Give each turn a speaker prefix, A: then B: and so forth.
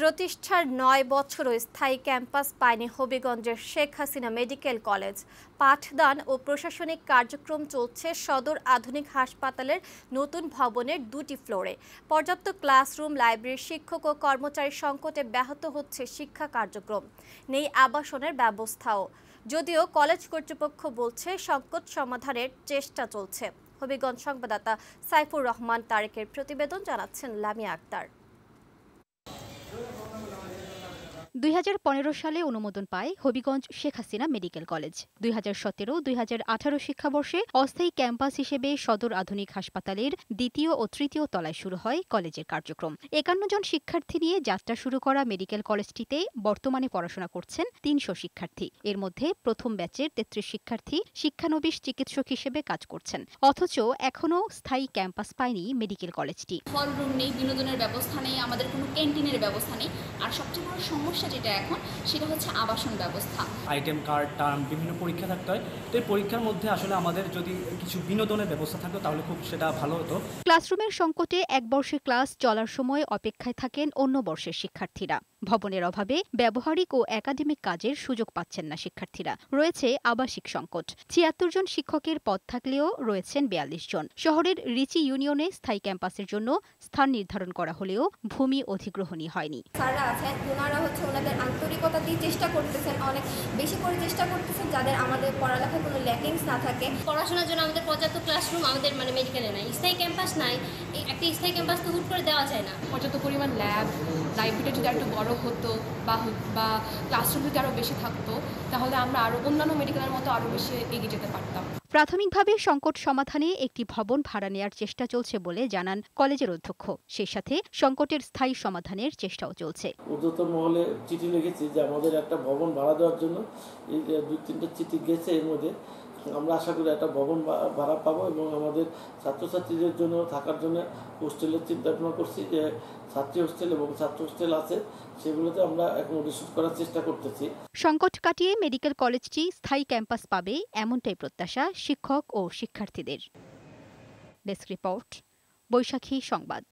A: প্রতিষ্ঠার ৯ বছরও স্থায়ী ক্যাম্পাস পায়নি হবিগঞ্জের শেখ হাসিনা মেডিকেল কলেজ। পাঠদান ও প্রশাসনিক কার্যক্রম চলছে সদর আধুনিক হাসপাতালের নতুন ভবনের ২টি ফ্লোরে। পর্যাপ্ত ক্লাসরুম, লাইব্রেরি, শিক্ষক ও কর্মচারী সংকটে ব্যাহত হচ্ছে শিক্ষা কার্যক্রম। নেই আবাসনের ব্যবস্থাও। যদিও কলেজ কর্তৃপক্ষ বলছে সংকট সমাধানের চেষ্টা চলছে। হবিগঞ্জ সংবাদদাতা সাইফুর রহমান তারেকের প্রতিবেদন, জানাচ্ছেন লামিয়া আক্তার।
B: ২০১৫ সালে অনুমোদন পায় হবিগঞ্জ শেখ হাসিনা মেডিকেল কলেজ। ২০১৭-২০১৮ শিক্ষাবর্ষে অস্থায়ী ক্যাম্পাস হিসেবে সদর আধুনিক হাসপাতালের দ্বিতীয় ও তৃতীয় তলায় শুরু হয় কলেজের কার্যক্রম। ৫১ জন শিক্ষার্থী নিয়ে যাত্রা শুরু করা মেডিকেল কলেজটিতে বর্তমানে পড়াশোনা করছেন ৩০০ শিক্ষার্থী। এর মধ্যে প্রথম ব্যাচের ৩৩ শিক্ষার্থী শিক্ষানবিশ চিকিৎসক হিসেবে কাজ করছেন। অথচ এখনও স্থায়ী ক্যাম্পাস পায়নি মেডিকেল কলেজটি।
C: হল রুম নেই, বিনোদনের ব্যবস্থা নেই, আমাদের কোনো ক্যান্টিনের ব্যবস্থা নেই। আর সবচেয়ে বড় সমস্যা যেটা এখন, সেটা হচ্ছে আবাসন ব্যবস্থা।
D: আইটেম কার্ড, টার্ম, বিভিন্ন পরীক্ষা থাকতে হয়। তো এই পরীক্ষার মধ্যে আসলে আমাদের যদি কিছু বিনোদনের ব্যবস্থা থাকতো তাহলে খুব সেটা ভালো হতো।
B: ক্লাসরুমের সংকটে এক বর্ষে ক্লাস চলার সময় অপেক্ষায় থাকেন অন্য বর্ষের শিক্ষার্থীরা। ভবনের অভাবে ব্যবহারিক ও একাডেমিক কাজের সুযোগ পাচ্ছেন না শিক্ষার্থীরা। রয়েছে আবাসিক সংকট। ৭৬ জন শিক্ষকের পদ থাকলেও রয়েছেন ৪২ জন। শহরের রিচি ইউনিয়নে স্থায়ী ক্যাম্পাসের জন্য স্থান নির্ধারণ করা হলেও ভূমি অধিগ্রহণই হয়নি।
E: স্যাররা আছেন, ওনারা ওনাদের আন্তরিকতা দিয়ে চেষ্টা করতেছেন, অনেক বেশি করে চেষ্টা করতেছেন, যাদের আমাদের পড়ালেখায় কোনো ল্যাকিংস না থাকে।
F: পড়াশোনার জন্য আমাদের পর্যাপ্ত ক্লাসরুম আমাদের মেডিকেলে নাই, স্থায়ী ক্যাম্পাস নাই। একটা স্থায়ী ক্যাম্পাস তো হুট করে দেওয়া যায় না।
C: পর্যাপ্ত পরিমাণ ল্যাব, লাইব্রেরিটা যদি একটু বড় হতো বা ক্লাসরুম যদি আরও বেশি থাকতো, তাহলে আমরা আরও অন্যান্য মেডিকেলের মতো আরও বেশি এগিয়ে যেতে পারতাম।
B: প্রাথমিকভাবে সংকট সমাধানে একটি ভবন ভাড়া নেওয়ার চেষ্টা চলছে বলে জানান কলেজের অধ্যক্ষ। সেই সাথে সংকটের স্থায়ী সমাধানের চেষ্টাও চলছে।
G: ঊর্ধ্বতন মহলে চিঠি লিখেছি যে আমাদের একটা ভবন ভাড়া দেওয়ার জন্য। এই ২-৩টা চিঠি গেছে, এর মধ্যে আমরা আশা করি একটা ভবন ভাড়া পাবো এবং আমাদের ছাত্রছাত্রীদের জন্য থাকার জন্য হোস্টেলের চিন্তা ভাবনা করছি, যে ছাত্রী হোস্টেল এবং ছাত্র হোস্টেল আছে, সেগুলোতে আমরা এখন রিসুট করার চেষ্টা করতেছি।
B: সংকট কাটিয়ে মেডিকেল কলেজটি স্থায়ী ক্যাম্পাস পাবে, এমনটাই প্রত্যাশা শিক্ষক ও শিক্ষার্থীদের। ডেস্ক রিপোর্ট, বৈশাখী সংবাদ।